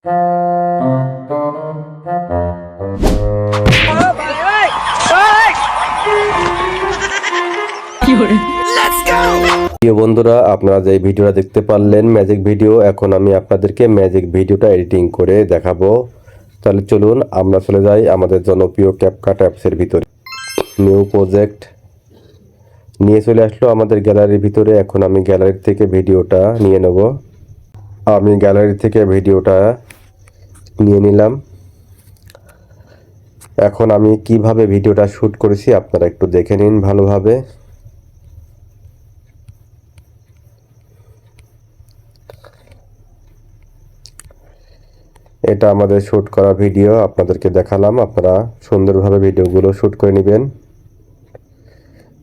প্রিয় বন্ধুরা, আপনারা যে ভিডিওটা দেখতে পারলেন ম্যাজিক ভিডিও, এখন আমি আপনাদেরকে ম্যাজিক ভিডিওটা এডিটিং করে দেখাবো। তাহলে চলুন আমরা চলে যাই আমাদের জনপ্রিয় ক্যাপকাট অ্যাপসের ভিতরে। নিউ প্রজেক্ট নিয়ে চলে আসলো আমাদের গ্যালারির ভিতরে। এখন আমি গ্যালারি থেকে ভিডিওটা নিয়ে নেব। আমি গ্যালারি থেকে ভিডিওটা নিয়ে নিলাম। এখন আমি কিভাবে ভিডিওটা শ্যুট করেছি আপনারা একটু দেখে নিন ভালোভাবে। এটা আমাদের শ্যুট করা ভিডিও, আপনাদেরকে দেখালাম। আপনারা সুন্দরভাবে ভিডিওগুলো শ্যুট করে নেবেন।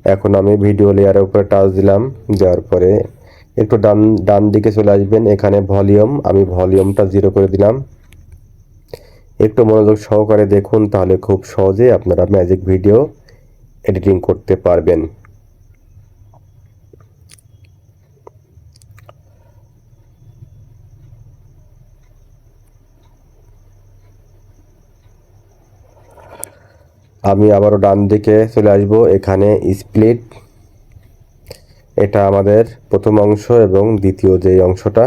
এখন আমি ভিডিও লেয়ারের উপরে টাচ দিলাম, দেওয়ার পরে একটু ডান দিকে চলে আসবেন। এখানে ভলিউম, আমি ভলিউমটা 0 করে দিলাম। একটু মনোযোগ সহকারে দেখুন, তাহলে খুব সহজে আপনারা ম্যাজিক ভিডিও এডিটিং করতে পারবেন। আমি আবারও ডান দিকে চলে আসব। এখানে স্প্লিট, এটা আমাদের প্রথম অংশ এবং দ্বিতীয় যে অংশটা।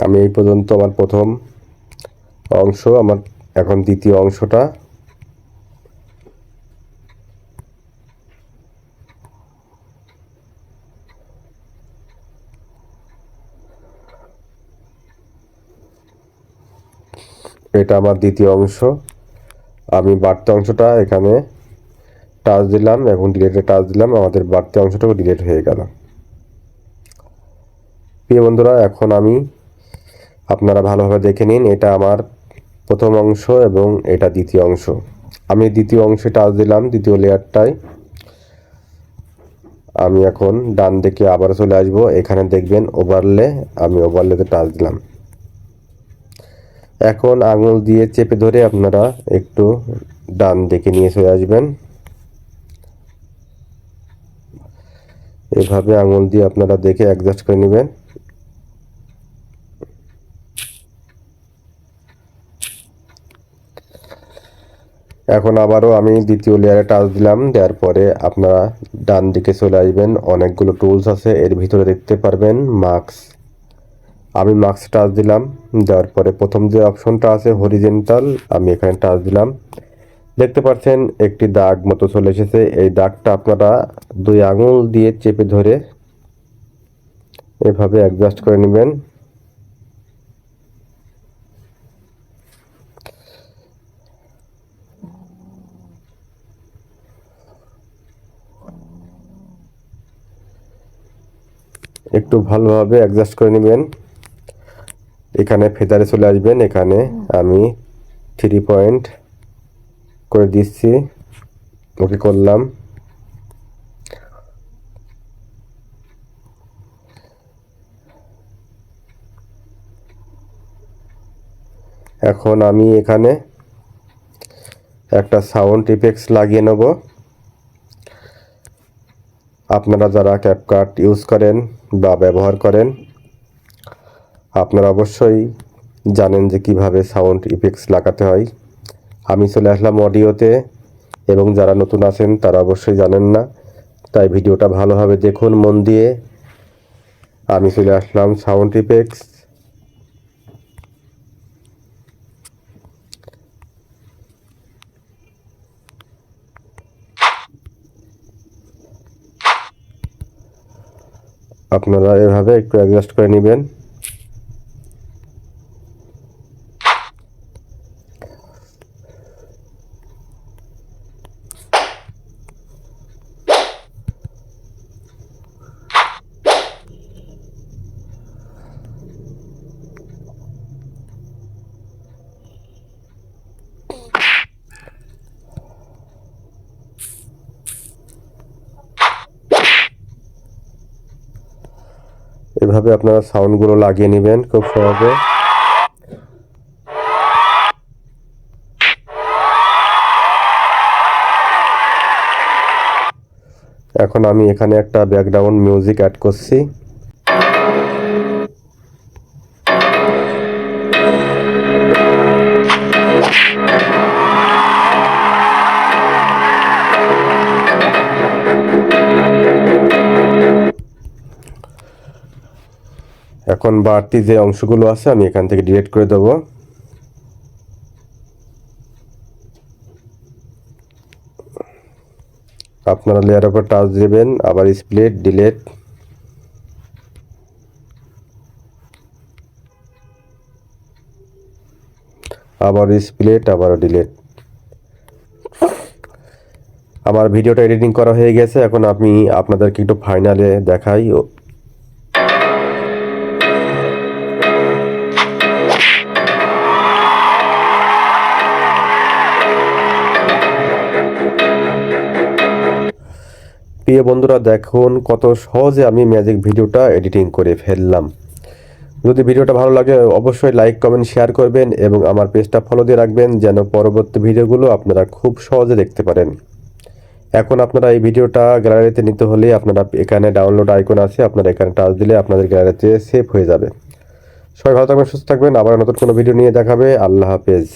আমি এই পর্যন্ত আমার প্রথম অংশ, আমার এখন দ্বিতীয় অংশটা। এটা আমার দ্বিতীয় অংশ। আমি বাড়তি অংশটা এখানে টাচ দিলাম এবং ডিলেটে টাচ দিলাম, আমাদের বাড়তি অংশটাও ডিলেট হয়ে গেল। প্রিয় বন্ধুরা, এখন আমি আপনারা ভালোভাবে দেখে নিন, এটা আমার প্রথম অংশ এবং এটা দ্বিতীয় অংশ। আমি দ্বিতীয় অংশে টাচ দিলাম, দ্বিতীয় লেয়ারটায়। আমি এখন ডান দিকে আবার চলে আসব। এখানে দেখবেন ওভারলে, আমি ওভারলেতে টাচ দিলাম। এখন আঙুল দিয়ে চেপে ধরে আপনারা একটু ডান দিকে নিয়ে চলে আসবেন। এভাবে আঙুল দিয়ে আপনারা দেখে অ্যাডজাস্ট করে নেবেন। এখন আবারও আমি দ্বিতীয় লেয়ারে টাচ দিলাম, দেওয়ার পরে আপনারা ডান দিকে চলে আসবেন। অনেকগুলো টুলস আছে, এর ভিতরে দেখতে পারবেন মাস্ক। আমি মাস্ক টাচ দিলাম, দেওয়ার পরে প্রথম যে অপশনটা আছে হরিজেন্টাল, আমি এখানে টাচ দিলাম। দেখতে পাচ্ছেন একটি দাগ মতো চলে এসেছে। এই দাগটা আপনারা 2 আঙুল দিয়ে চেপে ধরে এভাবে অ্যাডজাস্ট করে নেবেন। একটু ভালোভাবে অ্যাডজাস্ট করে নেবেন। এখানে ফেদারে চলে আসবেন। এখানে আমি 3 পয়েন্ট করে দিচ্ছি, ওকে করলাম। এখন আমি এখানে একটা সাউন্ড ইফেক্টস লাগিয়ে নেব। আপনারা যারা ক্যাপকাট ইউজ করেন বা ব্যবহার করেন, আপনারা অবশ্যই জানেন যে কিভাবে সাউন্ড ইফেক্টস লাগাতে হয়। আমি চলে আসলাম অডিওতে, এবং যারা নতুন আছেন তারা অবশ্যই জানেন না, তাই ভিডিওটা ভালোভাবে দেখুন মন দিয়ে। আমি চলে আসলাম সাউন্ড ইফেক্টস। আপনারা এভাবে একটু অ্যাডজাস্ট করে নেবেন। এভাবে আপনারা সাউন্ডগুলো লাগিয়ে নেবেন খুব সহজে। এখন আমি এখানে একটা ব্যাকগ্রাউন্ড মিউজিক অ্যাড করছি। এখন বাড়তি যে অংশগুলো আছে আমি এখান থেকে ডিলিট করে দেব। আপনারা লেয়ার উপর টাচ দেবেন, আবার স্প্লিট, ডিলিট, আবার স্প্লিট, আবার ডিলিট। আমার ভিডিওটা এডিটিং করা হয়ে গেছে। এখন আমি আপনাদেরকে একটু ফাইনালে দেখাই। প্রিয় বন্ধুরা, দেখুন কত সহজে আমি ম্যাজিক ভিডিওটা এডিটিং করে ফেললাম। যদি ভিডিওটা ভালো লাগে অবশ্যই লাইক, কমেন্ট, শেয়ার করবেন এবং আমার পেজটা ফলো দিয়ে রাখবেন যেন পরবর্তী ভিডিওগুলো আপনারা খুব সহজে দেখতে পারেন। এখন আপনারা এই ভিডিওটা গ্যালারিতে নিতে হলে আপনারা এখানে ডাউনলোড আইকন আছে, আপনারা এখানে টাচ দিলে আপনাদের গ্যালারিতে সেভ হয়ে যাবে। সবাই ভালো থাকবেন, সুস্থ থাকবেন। আবার নতুন কোনো ভিডিও নিয়ে দেখাবে। আল্লাহ হাফেজ।